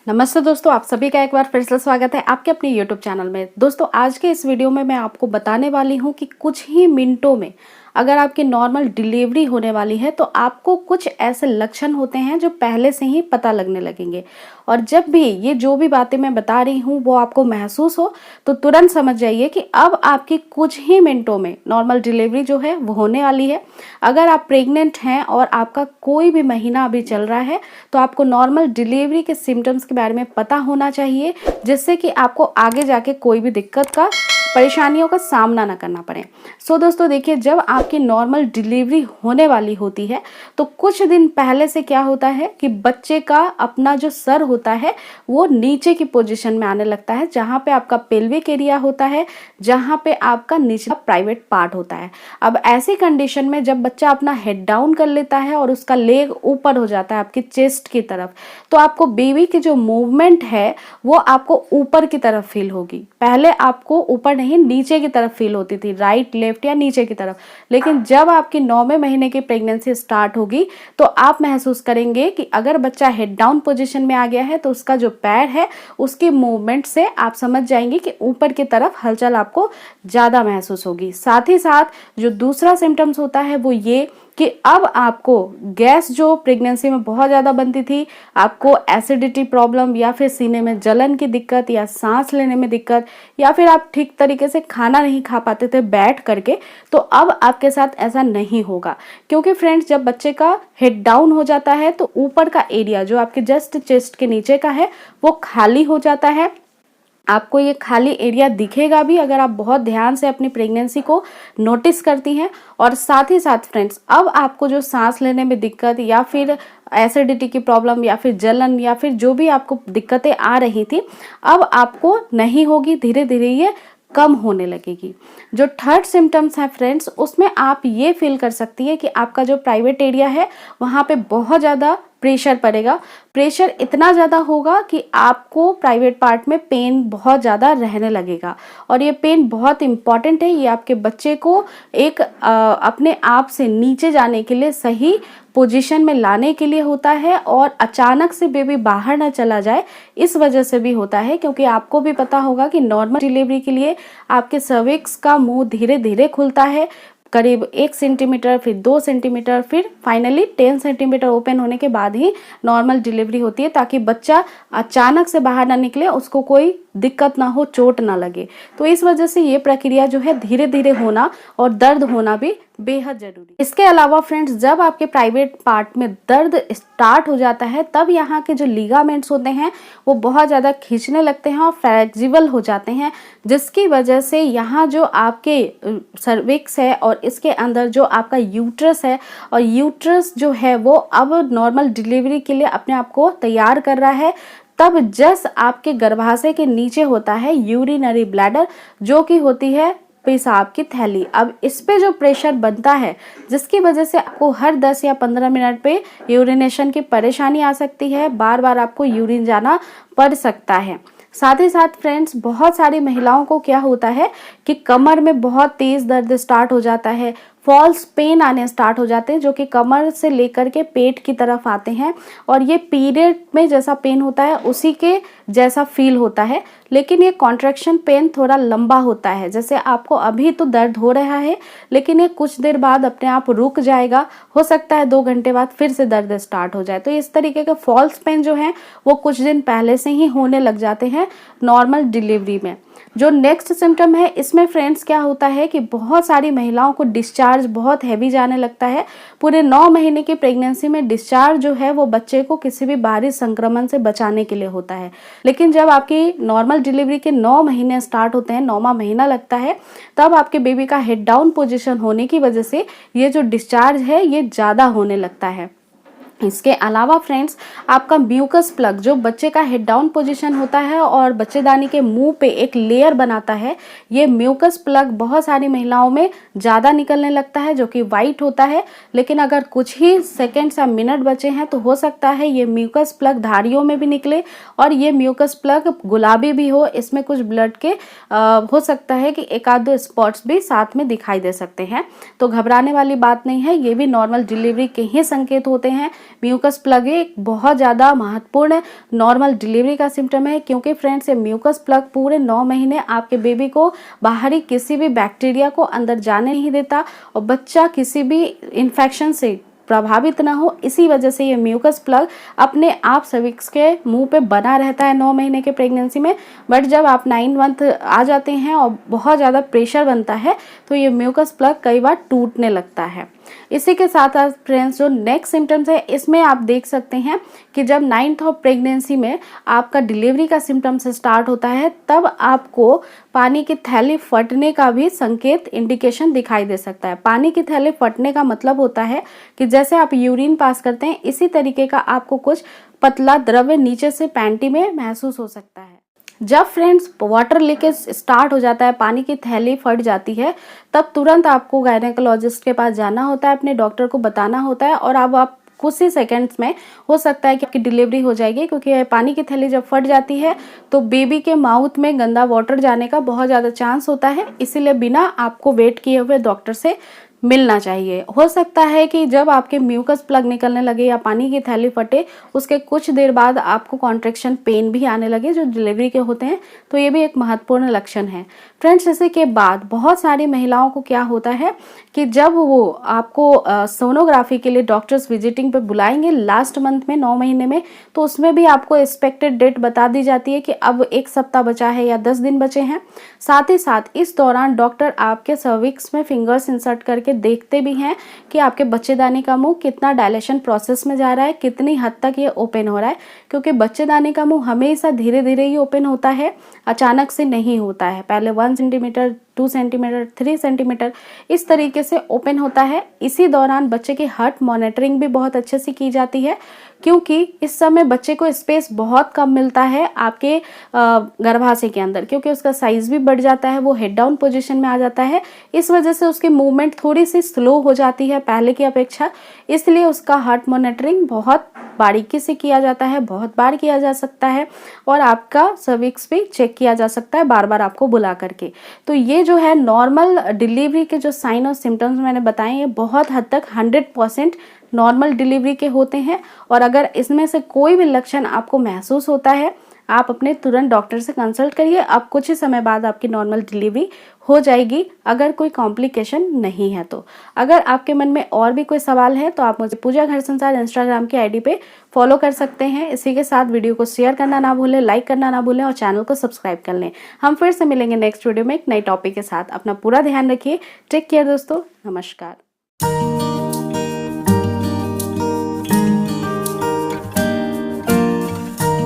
नमस्ते दोस्तों, आप सभी का एक बार फिर से स्वागत है आपके अपने YouTube चैनल में। दोस्तों, आज के इस वीडियो में मैं आपको बताने वाली हूं कि कुछ ही मिनटों में अगर आपकी नॉर्मल डिलीवरी होने वाली है तो आपको कुछ ऐसे लक्षण होते हैं जो पहले से ही पता लगने लगेंगे। और जब भी ये जो भी बातें मैं बता रही हूँ वो आपको महसूस हो तो तुरंत समझ जाइए कि अब आपकी कुछ ही मिनटों में नॉर्मल डिलीवरी जो है वो होने वाली है। अगर आप प्रेग्नेंट हैं और आपका कोई भी महीना अभी चल रहा है तो आपको नॉर्मल डिलीवरी के सिम्टम्स के बारे में पता होना चाहिए, जिससे कि आपको आगे जाके कोई भी दिक्कत का परेशानियों का सामना ना करना पड़े। सो दोस्तों देखिए, जब आपकी नॉर्मल डिलीवरी होने वाली होती है तो कुछ दिन पहले से क्या होता है कि बच्चे का अपना जो सर होता है वो नीचे की पोजीशन में आने लगता है, जहाँ पे आपका पेल्विक एरिया होता है, जहाँ पे आपका निचला प्राइवेट पार्ट होता है। अब ऐसी कंडीशन में जब बच्चा अपना हेड डाउन कर लेता है और उसका लेग ऊपर हो जाता है आपकी चेस्ट की तरफ, तो आपको बेबी की जो मूवमेंट है वो आपको ऊपर की तरफ फील होगी। पहले आपको ऊपर नहीं नीचे की तरफ फील होती थी, राइट लेफ्ट या नीचे की तरफ। लेकिन जब आपकी 9वें महीने की प्रेगनेंसी स्टार्ट होगी तो आप महसूस करेंगे कि अगर बच्चा हेड डाउन पोजीशन में आ गया है तो उसका जो पैर है उसकी मूवमेंट से आप समझ जाएंगे कि ऊपर की तरफ हलचल आपको ज़्यादा महसूस होगी। साथ ही साथ जो दूसरा सिम्टम्स होता है वो ये कि अब आपको गैस जो प्रेगनेंसी में बहुत ज़्यादा बनती थी, आपको एसिडिटी प्रॉब्लम या फिर सीने में जलन की दिक्कत या सांस लेने में दिक्कत या फिर आप ठीक तरीके से खाना नहीं खा पाते थे बैठ करके, तो अब आपके साथ ऐसा नहीं होगा। क्योंकि फ्रेंड्स, जब बच्चे का हेड डाउन हो जाता है तो ऊपर का एरिया जो आपके जस्ट चेस्ट के नीचे का है वो खाली हो जाता है। आपको ये खाली एरिया दिखेगा भी अगर आप बहुत ध्यान से अपनी प्रेगनेंसी को नोटिस करती हैं। और साथ ही साथ फ्रेंड्स, अब आपको जो सांस लेने में दिक्कत या फिर एसिडिटी की प्रॉब्लम या फिर जलन या फिर जो भी आपको दिक्कतें आ रही थी, अब आपको नहीं होगी, धीरे धीरे ये कम होने लगेगी। जो थर्ड सिम्टम्स है फ्रेंड्स, उसमें आप ये फील कर सकती है कि आपका जो प्राइवेट एरिया है वहाँ पे बहुत ज़्यादा प्रेशर पड़ेगा। प्रेशर इतना ज़्यादा होगा कि आपको प्राइवेट पार्ट में पेन बहुत ज़्यादा रहने लगेगा। और ये पेन बहुत इम्पॉर्टेंट है, ये आपके बच्चे को एक अपने आप से नीचे जाने के लिए, सही पोजीशन में लाने के लिए होता है। और अचानक से बेबी बाहर ना चला जाए इस वजह से भी होता है, क्योंकि आपको भी पता होगा कि नॉर्मल डिलीवरी के लिए आपके सर्विक्स का मुंह धीरे धीरे खुलता है, करीब 1 सेंटीमीटर, फिर 2 सेंटीमीटर, फिर फाइनली 10 सेंटीमीटर ओपन होने के बाद ही नॉर्मल डिलीवरी होती है, ताकि बच्चा अचानक से बाहर ना निकले, उसको कोई दिक्कत ना हो, चोट ना लगे। तो इस वजह से ये प्रक्रिया जो है धीरे धीरे होना और दर्द होना भी बेहद जरूरी। इसके अलावा फ्रेंड्स, जब आपके प्राइवेट पार्ट में दर्द स्टार्ट हो जाता है तब यहाँ के जो लिगामेंट्स होते हैं वो बहुत ज़्यादा खींचने लगते हैं और फ्लेक्सिबल हो जाते हैं, जिसकी वजह से यहाँ जो आपके सर्विक्स है और इसके अंदर जो आपका यूट्रस है, और यूट्रस जो है वो अब नॉर्मल डिलीवरी के लिए अपने आप को तैयार कर रहा है। तब जस्ट आपके गर्भाशय के नीचे होता है यूरिनरी ब्लैडर, जो कि होती है पेशाब की थैली। अब इस पे जो प्रेशर बनता है, जिसकी वजह से आपको हर 10 या 15 मिनट पे यूरिनेशन की परेशानी आ सकती है, बार बार आपको यूरिन जाना पड़ सकता है। साथ ही साथ फ्रेंड्स, बहुत सारी महिलाओं को क्या होता है कि कमर में बहुत तेज़ दर्द स्टार्ट हो जाता है, फॉल्स पेन आने स्टार्ट हो जाते हैं, जो कि कमर से लेकर के पेट की तरफ आते हैं। और ये पीरियड में जैसा पेन होता है उसी के जैसा फील होता है, लेकिन ये कॉन्ट्रैक्शन पेन थोड़ा लंबा होता है। जैसे आपको अभी तो दर्द हो रहा है, लेकिन ये कुछ देर बाद अपने आप रुक जाएगा, हो सकता है 2 घंटे बाद फिर से दर्द स्टार्ट हो जाए। तो इस तरीके के फॉल्स पेन जो हैं वो कुछ दिन पहले से ही होने लग जाते हैं नॉर्मल डिलीवरी में। जो नेक्स्ट सिम्टम है, इसमें फ्रेंड्स क्या होता है कि बहुत सारी महिलाओं को डिस्चार्ज बहुत हैवी जाने लगता है। पूरे 9 महीने की प्रेगनेंसी में डिस्चार्ज जो है वो बच्चे को किसी भी बाहरी संक्रमण से बचाने के लिए होता है। लेकिन जब आपकी नॉर्मल डिलीवरी के 9 महीने स्टार्ट होते हैं, 9वां महीना लगता है, तब आपके बेबी का हेड डाउन पोजीशन होने की वजह से ये जो डिस्चार्ज है ये ज़्यादा होने लगता है। इसके अलावा फ्रेंड्स, आपका म्यूकस प्लग जो बच्चे का हेड डाउन पोजीशन होता है और बच्चेदानी के मुंह पे एक लेयर बनाता है, ये म्यूकस प्लग बहुत सारी महिलाओं में ज़्यादा निकलने लगता है, जो कि वाइट होता है। लेकिन अगर कुछ ही सेकेंड्स या मिनट बचे हैं तो हो सकता है ये म्यूकस प्लग धारियों में भी निकले और ये म्यूकस प्लग गुलाबी भी हो, इसमें कुछ ब्लड के हो सकता है कि 1-2 स्पॉट्स भी साथ में दिखाई दे सकते हैं। तो घबराने वाली बात नहीं है, ये भी नॉर्मल डिलीवरी के ही संकेत होते हैं। म्यूकस प्लग एक बहुत ज़्यादा महत्वपूर्ण नॉर्मल डिलीवरी का सिम्टम है, क्योंकि फ्रेंड्स ये म्यूकस प्लग पूरे 9 महीने आपके बेबी को बाहरी किसी भी बैक्टीरिया को अंदर जाने नहीं देता और बच्चा किसी भी इन्फेक्शन से प्रभावित ना हो। इसी वजह से ये म्यूकस प्लग अपने आप सर्विक्स के मुंह पे बना रहता है 9 महीने के प्रेगनेंसी में। बट जब आप 9 मंथ आ जाते हैं और बहुत ज़्यादा प्रेशर बनता है तो ये म्यूकस प्लग कई बार टूटने लगता है। इसी के साथ साथ फ्रेंड्स जो नेक्स्ट सिम्टम्स है, इसमें आप देख सकते हैं कि जब 9th ऑफ प्रेगनेंसी में आपका डिलीवरी का सिम्टम्स स्टार्ट होता है, तब आपको पानी की थैली फटने का भी संकेत इंडिकेशन दिखाई दे सकता है। पानी की थैली फटने का मतलब होता है कि जैसे आप यूरिन पास करते हैं, इसी तरीके का आपको कुछ पतला द्रव्य नीचे से पैंटी में महसूस हो सकता है। जब फ्रेंड्स वाटर लीकेज स्टार्ट हो जाता है, पानी की थैली फट जाती है, तब तुरंत आपको गायनेकोलॉजिस्ट के पास जाना होता है, अपने डॉक्टर को बताना होता है और अब आप कुछ ही सेकंड्स में हो सकता है कि आपकी डिलीवरी हो जाएगी, क्योंकि पानी की थैली जब फट जाती है तो बेबी के माउथ में गंदा वाटर जाने का बहुत ज़्यादा चांस होता है। इसीलिए बिना आपको वेट किए हुए डॉक्टर से मिलना चाहिए। हो सकता है कि जब आपके म्यूकस प्लग निकलने लगे या पानी की थैली फटे, उसके कुछ देर बाद आपको कॉन्ट्रैक्शन पेन भी आने लगे जो डिलीवरी के होते हैं, तो ये भी एक महत्वपूर्ण लक्षण है। फ्रेंड्स, इसी के बाद बहुत सारी महिलाओं को क्या होता है कि जब वो आपको सोनोग्राफी के लिए डॉक्टर्स विजिटिंग पे बुलाएंगे लास्ट मंथ में 9 महीने में, तो उसमें भी आपको एक्सपेक्टेड डेट बता दी जाती है कि अब 1 सप्ताह बचा है या 10 दिन बचे हैं। साथ ही साथ इस दौरान डॉक्टर आपके सर्विक्स में फिंगर्स इंसर्ट करके देखते भी हैं कि आपके बच्चेदानी का मुंह कितना डायलेशन प्रोसेस में जा रहा है, कितनी हद तक ये ओपन हो रहा है, क्योंकि बच्चेदानी का मुंह हमेशा धीरे धीरे ही ओपन होता है, अचानक से नहीं होता है। पहले 1 सेंटीमीटर, 2 सेंटीमीटर, 3 सेंटीमीटर इस तरीके से ओपन होता है। इसी दौरान बच्चे की हार्ट मॉनिटरिंग भी बहुत अच्छे से की जाती है, क्योंकि इस समय बच्चे को स्पेस बहुत कम मिलता है आपके गर्भाशय के अंदर, क्योंकि उसका साइज भी बढ़ जाता है, वो हेड डाउन पोजीशन में आ जाता है। इस वजह से उसकी मूवमेंट थोड़ी सी स्लो हो जाती है पहले की अपेक्षा, इसलिए उसका हार्ट मॉनिटरिंग बहुत बारीकी से किया जाता है, बहुत बार किया जा सकता है और आपका सर्विक्स भी चेक किया जा सकता है बार बार आपको बुला करके। तो ये जो है नॉर्मल डिलीवरी के जो साइन और सिम्टम्स मैंने बताए, ये बहुत हद तक 100% नॉर्मल डिलीवरी के होते हैं। और अगर इसमें से कोई भी लक्षण आपको महसूस होता है, आप अपने तुरंत डॉक्टर से कंसल्ट करिए। अब कुछ ही समय बाद आपकी नॉर्मल डिलीवरी हो जाएगी, अगर कोई कॉम्प्लिकेशन नहीं है तो। अगर आपके मन में और भी कोई सवाल है तो आप मुझे पूजा घर संसार इंस्टाग्राम की आईडी पे फॉलो कर सकते हैं। इसी के साथ वीडियो को शेयर करना ना भूलें, लाइक करना ना भूलें और चैनल को सब्सक्राइब कर लें। हम फिर से मिलेंगे नेक्स्ट वीडियो में एक नई टॉपिक के साथ। अपना पूरा ध्यान रखिए। टेक केयर दोस्तों, नमस्कार।